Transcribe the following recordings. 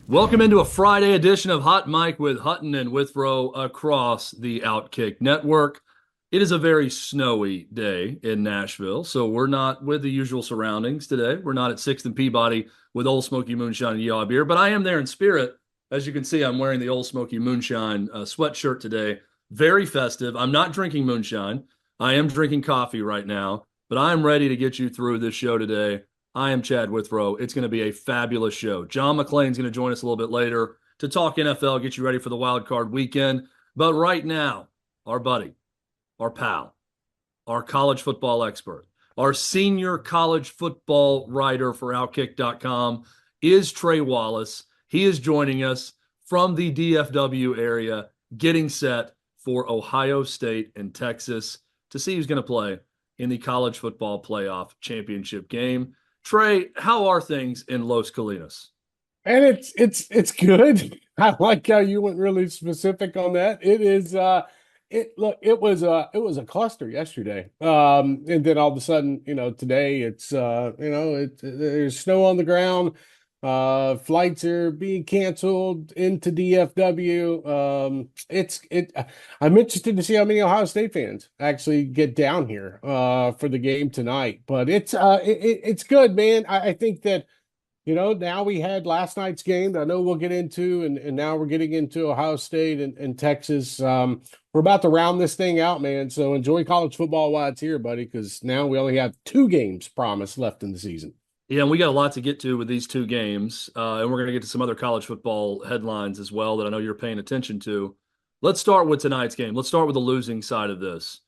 Welcome into a Friday edition of Hot Mic with Hutton and Withrow across the OutKick network. It is a very snowy day in Nashville, so we're not with the usual surroundings today. We're not at 6th and Peabody with Old Smoky Moonshine and Yaw Beer, but I am there in spirit. As you can see, I'm wearing the Old Smoky Moonshine sweatshirt today. Very festive. I'm not drinking moonshine. I am drinking coffee right now, but I am ready to get you through this show today. I am Chad Withrow. It's going to be a fabulous show. John McClain's going to join us a little bit later to talk NFL, get you ready for the wild card weekend. But right now, our buddy, our pal, our college football expert, our senior college football writer for OutKick.com is Trey Wallace. He is joining us from the DFW area, getting set for Ohio State and Texas to see who's going to play in the college football playoff championship game. Trey, how are things in Los Colinas? And it's good. I like how you went really specific on that. It was a cluster yesterday. And then all of a sudden, today there's snow on the ground. Flights are being canceled into DFW. I'm interested to see how many Ohio State fans actually get down here for the game tonight. But it's good, man. I think that now we had last night's game that I know we'll get into, and now we're getting into Ohio State and Texas. We're about to round this thing out, man. So enjoy college football while it's here, buddy, because now we only have two games promised left in the season. Yeah, and we got a lot to get to with these two games, and we're going to get to some other college football headlines as well that I know you're paying attention to. Let's start with tonight's game. Let's start with the losing side of this.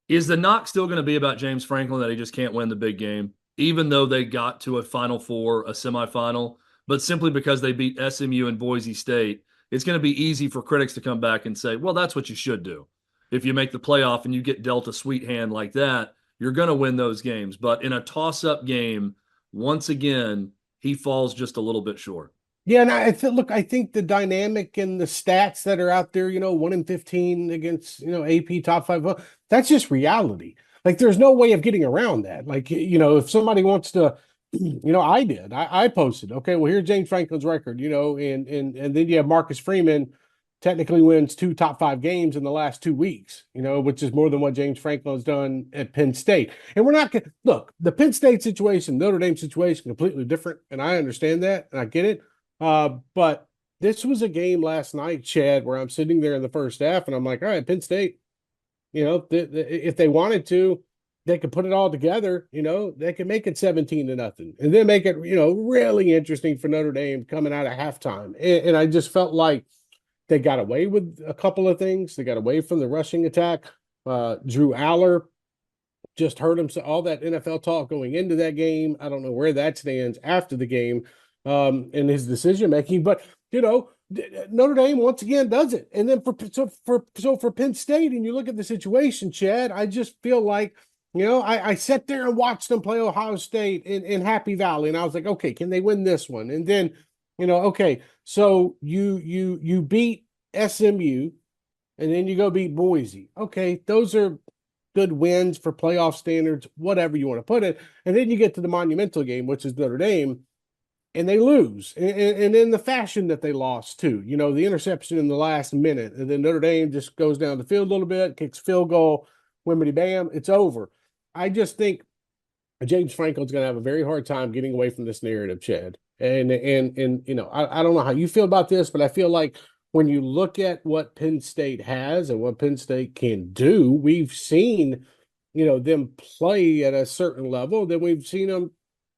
Is the knock still going to be about James Franklin that he just can't win the big game, even though they got to a Final Four, a semifinal, but simply because they beat SMU and Boise State, it's going to be easy for critics to come back and say, well, that's what you should do. If you make the playoff and you get dealt a sweet hand like that, you're going to win those games. But in a toss-up game, once again, he falls just a little bit short. Yeah, and I think the dynamic and the stats that are out there, 1 in 15 against, AP top five, well, that's just reality. Like, there's no way of getting around that. Like, if somebody wants to, I did. I posted, okay, well, here's James Franklin's record, and then you have Marcus Freeman technically wins two top five games in the last 2 weeks, which is more than what James Franklin has done at Penn State. And we're not going to look, the Penn State situation, Notre Dame situation, completely different. And I understand that and I get it. But this was a game last night, Chad, where I'm sitting there in the first half and I'm like, all right, Penn State, if they wanted to, they could put it all together, they could make it 17-0 and then make it, really interesting for Notre Dame coming out of halftime. And I just felt like they got away with a couple of things. They got away from the rushing attack. Drew Aller just heard him say all that NFL talk going into that game. I don't know where that stands after the game in his decision making, but Notre Dame once again does it. And then for Penn State, and you look at the situation, Chad, I just feel like I sat there and watched them play Ohio State in Happy Valley, and I was like, okay, can they win this one? And then okay, so you beat SMU, and then you go beat Boise. Okay, those are good wins for playoff standards, whatever you want to put it. And then you get to the monumental game, which is Notre Dame, and they lose. And in the fashion that they lost too, the interception in the last minute, and then Notre Dame just goes down the field a little bit, kicks field goal, whimmity bam, it's over. I just think James Franklin's going to have a very hard time getting away from this narrative, Chad. And I don't know how you feel about this, but I feel like when you look at what Penn State has and what Penn State can do, we've seen, them play at a certain level, then we've seen them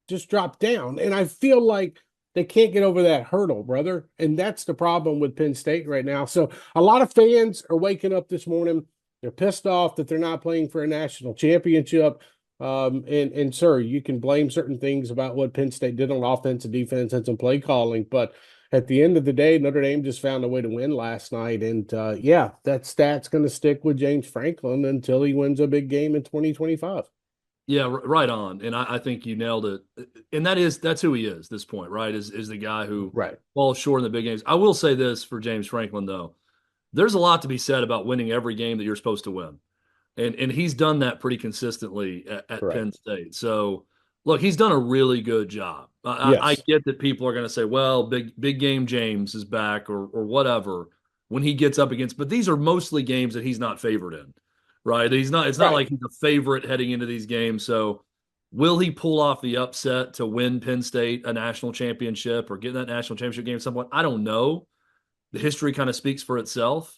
just drop down. And I feel like they can't get over that hurdle, brother. And that's the problem with Penn State right now. So a lot of fans are waking up this morning. They're pissed off that they're not playing for a national championship. And sir, you can blame certain things about what Penn State did on offense and defense and some play calling, but at the end of the day, Notre Dame just found a way to win last night. And that stat's going to stick with James Franklin until he wins a big game in 2025. Yeah, right on. And I think you nailed it. And that's who he is at this point, right? Is the guy who Right. falls short in the big games. I will say this for James Franklin, though. There's a lot to be said about winning every game that you're supposed to win. And he's done that pretty consistently at Right. Penn State. So, look, he's done a really good job. I Yes. get that people are going to say, well, big game James is back or whatever when he gets up against, but these are mostly games that he's not favored in, right? It's not Right. like he's a favorite heading into these games. So will he pull off the upset to win Penn State a national championship or get in that national championship game at some point? I don't know. The history kind of speaks for itself,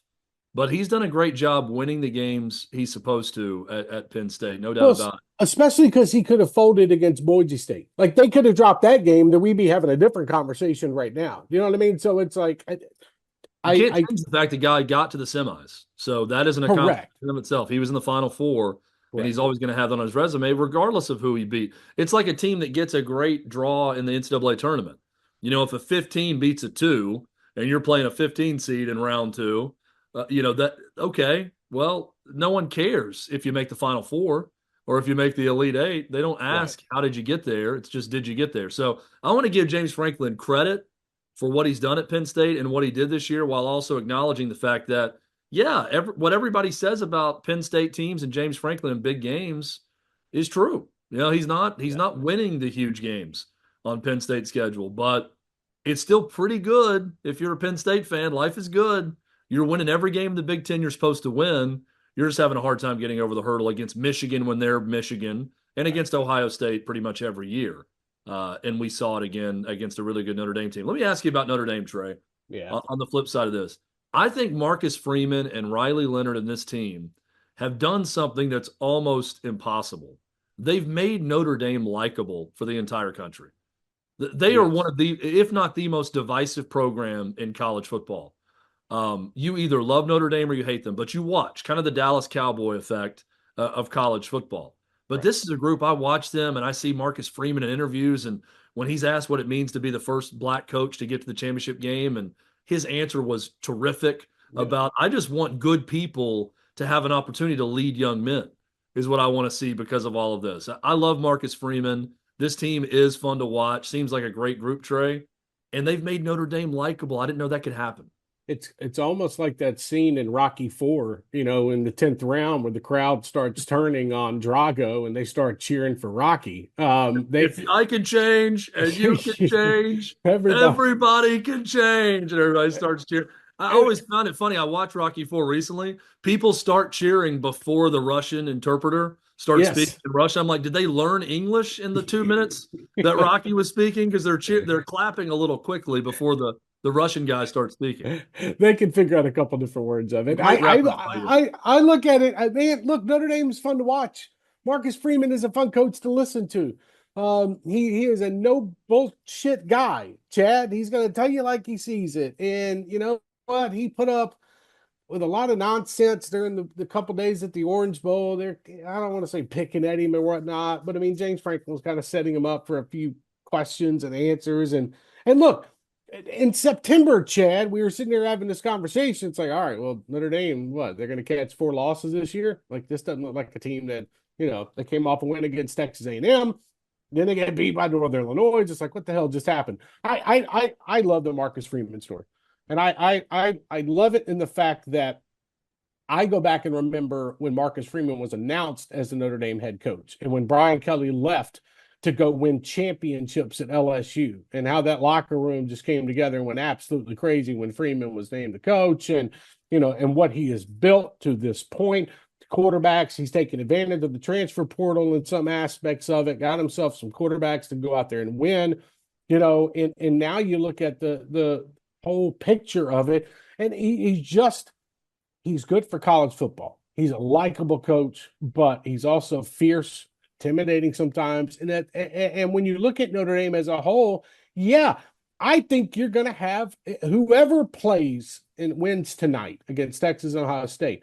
but he's done a great job winning the games he's supposed to at Penn State, no doubt Well, about it. especially because he could have folded against Boise State. Like they could have dropped that game, then we'd be having a different conversation right now. You know what I mean? So it's like You can't I change the fact the guy got to the semis. So that is an accomplishment correct. in of itself. He was in the Final Four, and Correct. he's always going to have that on his resume, regardless of who he beat. It's like a team that gets a great draw in the NCAA tournament. If a 15 beats a two, and you're playing a 15 seed in round two, that okay. Well, no one cares if you make the Final Four or if you make the Elite Eight. They don't Right. ask how did you get there. It's just did you get there. So I want to give James Franklin credit for what he's done at Penn State and what he did this year, while also acknowledging the fact that, yeah, what everybody says about Penn State teams and James Franklin in big games is true. He's Yeah. not winning the huge games on Penn State's schedule, but it's still pretty good if you're a Penn State fan. Life is good. You're winning every game in the Big Ten you're supposed to win. You're just having a hard time getting over the hurdle against Michigan when they're Michigan and Right. against Ohio State pretty much every year. And we saw it again against a really good Notre Dame team. Let me ask you about Notre Dame, Trey. Yeah. On the flip side of this, I think Marcus Freeman and Riley Leonard and this team have done something that's almost impossible. They've made Notre Dame likable for the entire country. They are one Yes. of the, if not the most divisive program in college football. You either love Notre Dame or you hate them, but you watch kind of the Dallas Cowboy effect of college football. But Right. this is a group I watch them and I see Marcus Freeman in interviews, and when he's asked what it means to be the first black coach to get to the championship game, and his answer was terrific Yeah. about I just want good people to have an opportunity to lead young men is what I want to see because of all of this. I love Marcus Freeman. This team is fun to watch. Seems like a great group, Trey, and they've made Notre Dame likable. I didn't know that could happen. It's almost like that scene in Rocky Four, in the 10th round where the crowd starts turning on Drago and they start cheering for Rocky. If I can change and you can change, Everybody. everybody can change. And everybody starts cheering. I always found it funny. I watched Rocky Four recently. People start cheering before the Russian interpreter starts speaking Yes. in Russian. I'm like, did they learn English in the 2 minutes that Rocky was speaking? Because they're clapping a little quickly before the Russian guy starts speaking. They can figure out a couple different words of it. Great reference by you. I look at it. Man, look, Notre Dame is fun to watch. Marcus Freeman is a fun coach to listen to. He is a no bullshit guy, Chad. He's going to tell you like he sees it, and you know what? He put up with a lot of nonsense during the couple days at the Orange Bowl. They're I don't want to say picking at him and whatnot, but I mean James Franklin was kind of setting him up for a few questions and answers. And look, in September, Chad, we were sitting there having this conversation. It's like, all right, well, Notre Dame, what? They're going to catch 4 losses this year? Like this doesn't look like a team that they came off a win against Texas A&M. Then they get beat by Northern Illinois. Just like what the hell just happened? I love the Marcus Freeman story. And I love it in the fact that I go back and remember when Marcus Freeman was announced as the Notre Dame head coach and when Brian Kelly left to go win championships at LSU and how that locker room just came together and went absolutely crazy when Freeman was named the coach and what he has built to this point. Quarterbacks, he's taken advantage of the transfer portal in some aspects of it, got himself some quarterbacks to go out there and win, and now you look at the whole picture of it. And he's good for college football. He's a likable coach, but he's also fierce, intimidating sometimes. And when you look at Notre Dame as a whole, yeah, I think you're going to have whoever plays and wins tonight against Texas and Ohio State.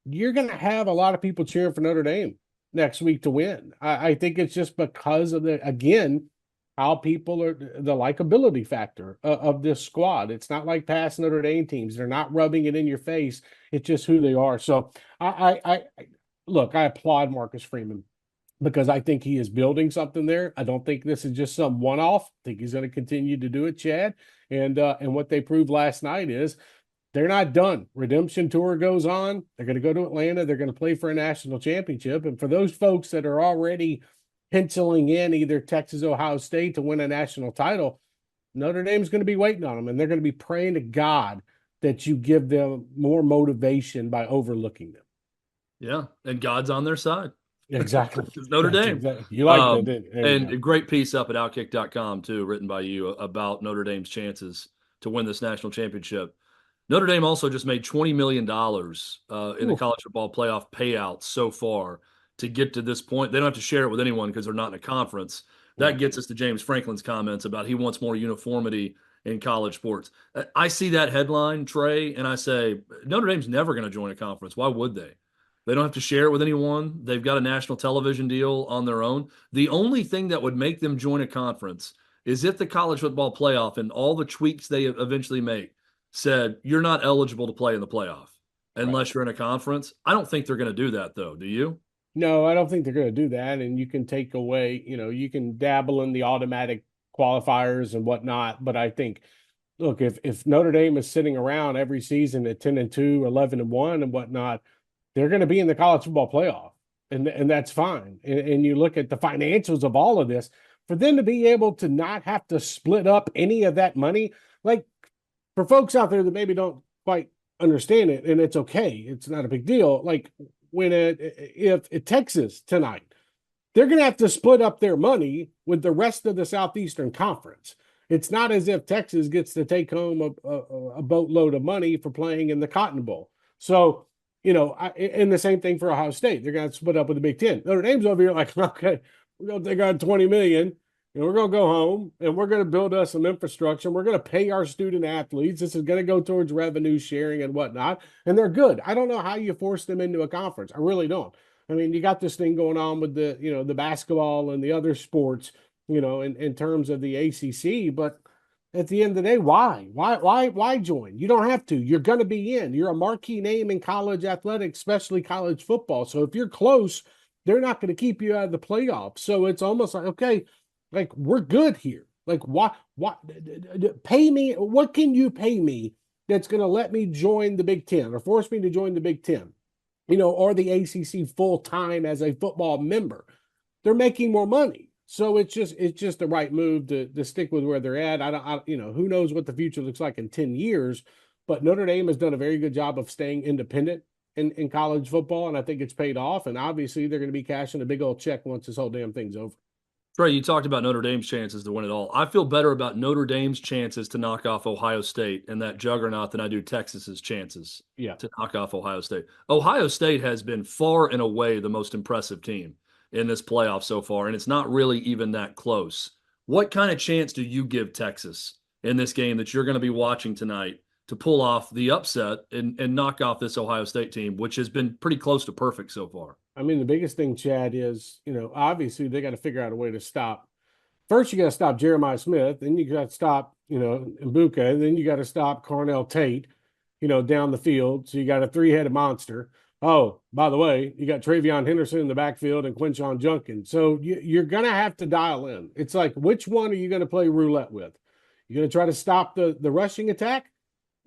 You're going to have a lot of people cheering for Notre Dame next week to win. I think it's just because of how people are the likability factor of this squad. It's not like past Notre Dame teams. They're not rubbing it in your face. It's just who they are. So I look, I applaud Marcus Freeman because I think he is building something there. I don't think this is just some one-off. I think he's going to continue to do it, Chad. And what they proved last night is they're not done. Redemption tour goes on. They're going to go to Atlanta. They're going to play for a national championship. And for those folks that are already penciling in either Texas, Ohio State to win a national title, Notre Dame's going to be waiting on them, and they're going to be praying to God that you give them more motivation by overlooking them. Yeah, and God's on their side. Exactly. It's Notre That's Dame. exactly. You like that, didn't you? There you And go. a great piece up at OutKick.com too, written by you about Notre Dame's chances to win this national championship. Notre Dame also just made $20 million in the Ooh, college football playoff payouts so far to get to this point. They don't have to share it with anyone because they're not in a conference. That right. gets us to James Franklin's comments about he wants more uniformity in college sports. I see that headline, Trey, and I say Notre Dame's never going to join a conference. Why would they? They don't have to share it with anyone. They've got a national television deal on their own. The only thing that would make them join a conference is if the college football playoff and all the tweaks they eventually make said you're not eligible to play in the playoff Right. unless you're in a conference. I don't think they're going to do that though. Do you? No, I don't think they're going to do that. And you can take away, you can dabble in the automatic qualifiers and whatnot. But I think, look, if Notre Dame is sitting around every season at 10-2, 11-1, and whatnot, they're going to be in the college football playoff, and that's fine. And you look at the financials of all of this, for them to be able to not have to split up any of that money, like for folks out there that maybe don't quite understand it, and it's okay, it's not a big deal. Like when if Texas tonight, they're going to have to split up their money with the rest of the Southeastern Conference. It's not as if Texas gets to take home a boatload of money for playing in the Cotton Bowl. So, and the same thing for Ohio State. They're going to split up with the Big Ten. Notre Dame's over here like, okay, we're going to take out 20 million and we're going to go home and we're going to build us some infrastructure. We're going to pay our student athletes. This is going to go towards revenue sharing and whatnot. And they're good. I don't know how you force them into a conference. I really don't. I mean, you got this thing going on with the basketball and the other sports, in terms of the ACC. But at the end of the day, why join? You don't have to. You're going to be in. You're a marquee name in college athletics, especially college football. So if you're close, they're not going to keep you out of the playoffs. So it's almost like, okay, like we're good here. Like what pay me? What can you pay me that's going to let me join the Big Ten or force me to join the Big Ten? Or the ACC full time as a football member. They're making more money. So it's just the right move to stick with where they're at. Who knows what the future looks like in 10 years, but Notre Dame has done a very good job of staying independent in college football, and I think it's paid off. And obviously they're going to be cashing a big old check once this whole damn thing's over. Trey, you talked about Notre Dame's chances to win it all. I feel better about Notre Dame's chances to knock off Ohio State and that juggernaut than I do Texas's chances Yeah. to knock off Ohio State. Ohio State has been far and away the most impressive team in this playoff so far, and it's not really even that close. What kind of chance do you give Texas in this game that you're going to be watching tonight to pull off the upset and knock off this Ohio State team, which has been pretty close to perfect so far? I mean, the biggest thing, Chad, is, obviously they got to figure out a way to stop. First, you got to stop Jeremiah Smith. Then you got to stop, Mbuka. And then you got to stop Carnell Tate, down the field. So you got a three-headed monster. Oh, by the way, you got Travion Henderson in the backfield and Quinshon Junkin. So you're going to have to dial in. It's like, which one are you going to play roulette with? You're going to try to stop the rushing attack?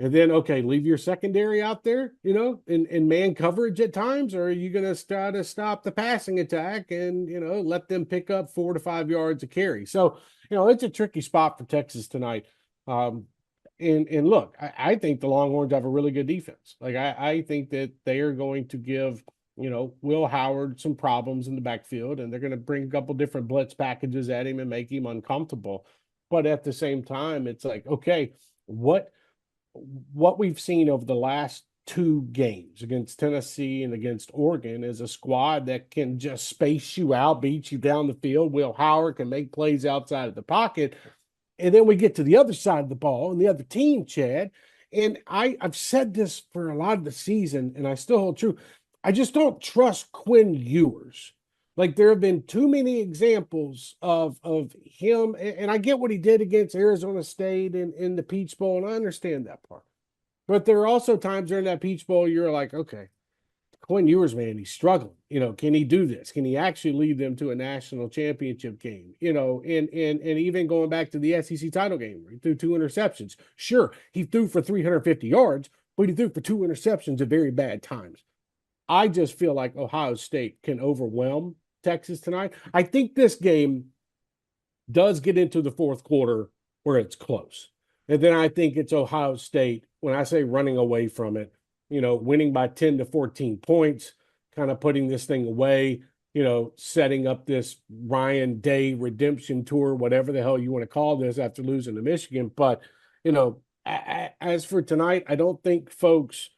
And then, okay, leave your secondary out there, in man coverage at times, or are you going to try to stop the passing attack and, let them pick up 4 to 5 yards of carry? So, it's a tricky spot for Texas tonight. And look, I think the Longhorns have a really good defense. Like, I think that they are going to give, Will Howard some problems in the backfield, and they're going to bring a couple different blitz packages at him and make him uncomfortable. But at the same time, it's like, okay, what we've seen over the last 2 games against Tennessee and against Oregon is a squad that can just space you out, beat you down the field. Will Howard can make plays outside of the pocket. And then we get to the other side of the ball and the other team, Chad. And I've said this for a lot of the season, and I still hold true. I just don't trust Quinn Ewers. Like, there have been too many examples of him, and I get what he did against Arizona State in the Peach Bowl, and I understand that part. But there are also times during that Peach Bowl you're like, okay, Quinn Ewers, man, he's struggling. Can he do this? Can he actually lead them to a national championship game? And even going back to the SEC title game where he threw 2 interceptions. Sure, he threw for 350 yards, but he threw for 2 interceptions at very bad times. I just feel like Ohio State can overwhelm Texas tonight. I think this game does get into the fourth quarter where it's close. And then I think it's Ohio State, when I say running away from it, winning by 10 to 14 points, kind of putting this thing away, setting up this Ryan Day redemption tour, whatever the hell you want to call this after losing to Michigan. But, as for tonight, I don't think folks,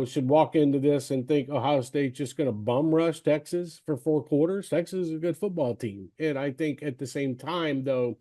should walk into this and think Ohio State's just going to bum rush Texas for 4 quarters. Texas is a good football team. And I think at the same time, though,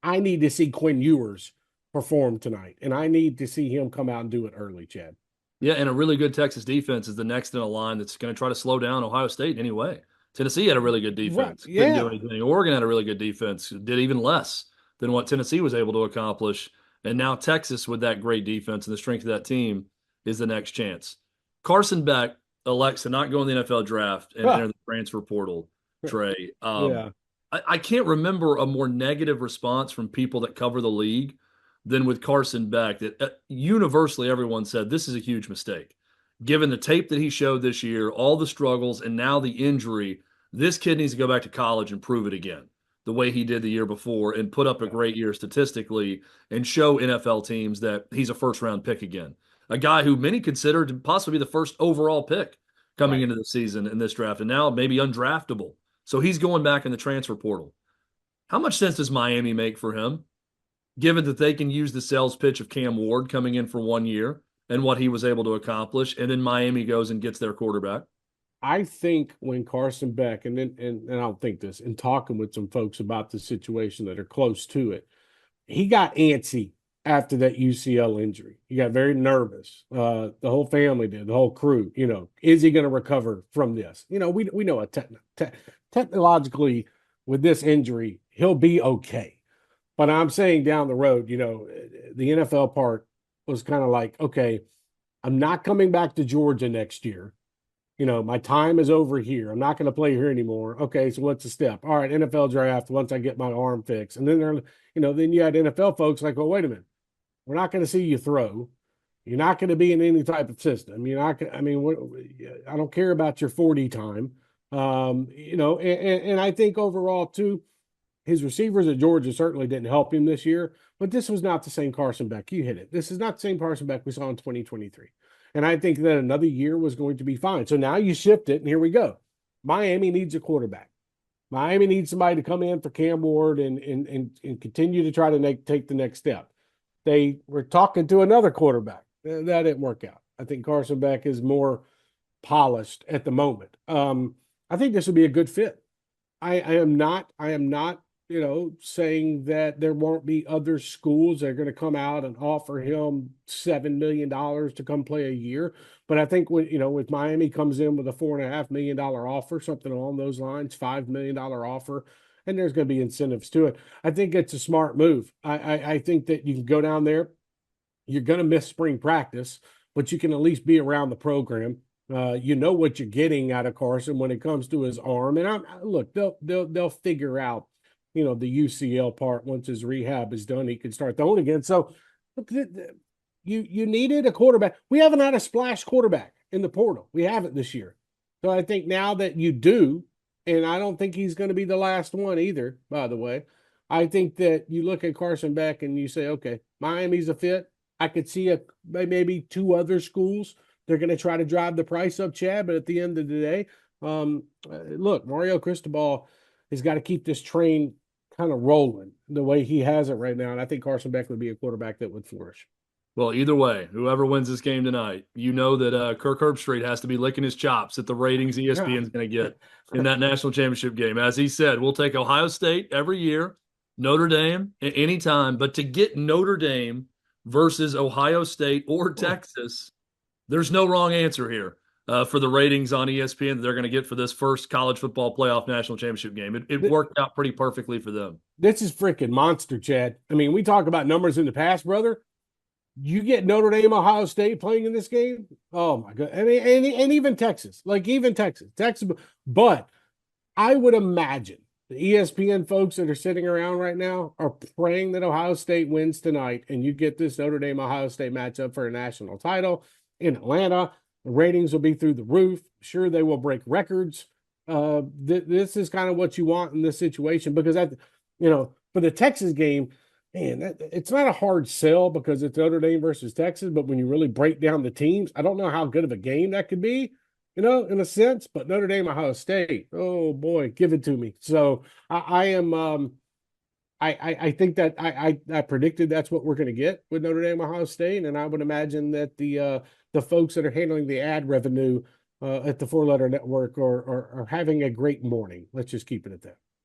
I need to see Quinn Ewers perform tonight. And I need to see him come out and do it early, Chad. Yeah, and a really good Texas defense is the next in a line that's going to try to slow down Ohio State anyway. Tennessee had a really good Right. defense, couldn't do Yeah. anything. Oregon had a really good defense, did even less than what Tennessee was able to accomplish. And now Texas, with that great defense and the strength of that team, is the next chance. Carson Beck elects to not go in the NFL draft and enter the transfer portal, Trey. Yeah. I can't remember a more negative response from people that cover the league than with Carson Beck, that universally everyone said this is a huge mistake. Given the tape that he showed this year, all the struggles, and now the injury, this kid needs to go back to college and prove it again the way he did the year before and put up a great year statistically and show NFL teams that he's a first-round pick again. A guy who many considered to possibly be the first overall pick coming into the season in this draft, and now maybe undraftable. So he's going back in the transfer portal. How much sense does Miami make for him, given that they can use the sales pitch of Cam Ward coming in for 1 year and what he was able to accomplish, and then Miami goes and gets their quarterback? I think when Carson Beck, and I don't think this, in talking with some folks about the situation that are close to it, he got antsy after that UCL injury. He got very nervous. The whole family did, the whole crew. Is he going to recover from this? We know technologically with this injury, he'll be okay. But I'm saying down the road, the NFL part was kind of like, okay, I'm not coming back to Georgia next year. My time is over here. I'm not going to play here anymore. Okay, so what's the step? All right, NFL draft once I get my arm fixed. And then then you had NFL folks like, well, wait a minute. We're not going to see you throw. You're not going to be in any type of system. You're not going. I don't care about your 40 time. And I think overall too, his receivers at Georgia certainly didn't help him this year. But this was not the same Carson Beck. You hit it. This is not the same Carson Beck we saw in 2023. And I think that another year was going to be fine. So now you shift it, and here we go. Miami needs a quarterback. Miami needs somebody to come in for Cam Ward and continue to try to take the next step. They were talking to another quarterback. That didn't work out. I think Carson Beck is more polished at the moment. I think this would be a good fit. I am not saying that there won't be other schools that are going to come out and offer him $7 million to come play a year. But I think with Miami comes in with a $4.5 million offer, something along those lines, $5 million offer, and there's going to be incentives to it. I think it's a smart move. I think that you can go down there. You're going to miss spring practice, but you can at least be around the program. You know what you're getting out of Carson when it comes to his arm. And look, they'll figure out the UCL part. Once his rehab is done, he can start throwing again. So look, you needed a quarterback. We haven't had a splash quarterback in the portal. We haven't this year. So I think now that you do, and I don't think he's going to be the last one either, by the way. I think that you look at Carson Beck and you say, okay, Miami's a fit. I could see maybe 2 other schools. They're going to try to drive the price up, Chad. But at the end of the day, look, Mario Cristobal has got to keep this train kind of rolling the way he has it right now. And I think Carson Beck would be a quarterback that would flourish. Well, either way, whoever wins this game tonight, you know that Kirk Herbstreit has to be licking his chops at the ratings ESPN's going to get in that national championship game. As he said, we'll take Ohio State every year, Notre Dame at any time. But to get Notre Dame versus Ohio State or Texas, there's no wrong answer here for the ratings on ESPN that they're going to get for this first college football playoff national championship game. It worked out pretty perfectly for them. This is freaking monster, Chad. I mean, we talk about numbers in the past, brother. You get Notre Dame, Ohio State playing in this game. Oh my God. I mean, and even Texas, Texas. But I would imagine the ESPN folks that are sitting around right now are praying that Ohio State wins tonight and you get this Notre Dame, Ohio State matchup for a national title in Atlanta. The ratings will be through the roof. Sure, they will break records. This is kind of what you want in this situation because for the Texas game, man, it's not a hard sell because it's Notre Dame versus Texas. But when you really break down the teams, I don't know how good of a game that could be, in a sense. But Notre Dame, Ohio State, oh boy, give it to me. So I am I think that I predicted that's what we're going to get with Notre Dame Ohio State, and I would imagine that the folks that are handling the ad revenue at the Four Letter Network are having a great morning. Let's just keep it at that.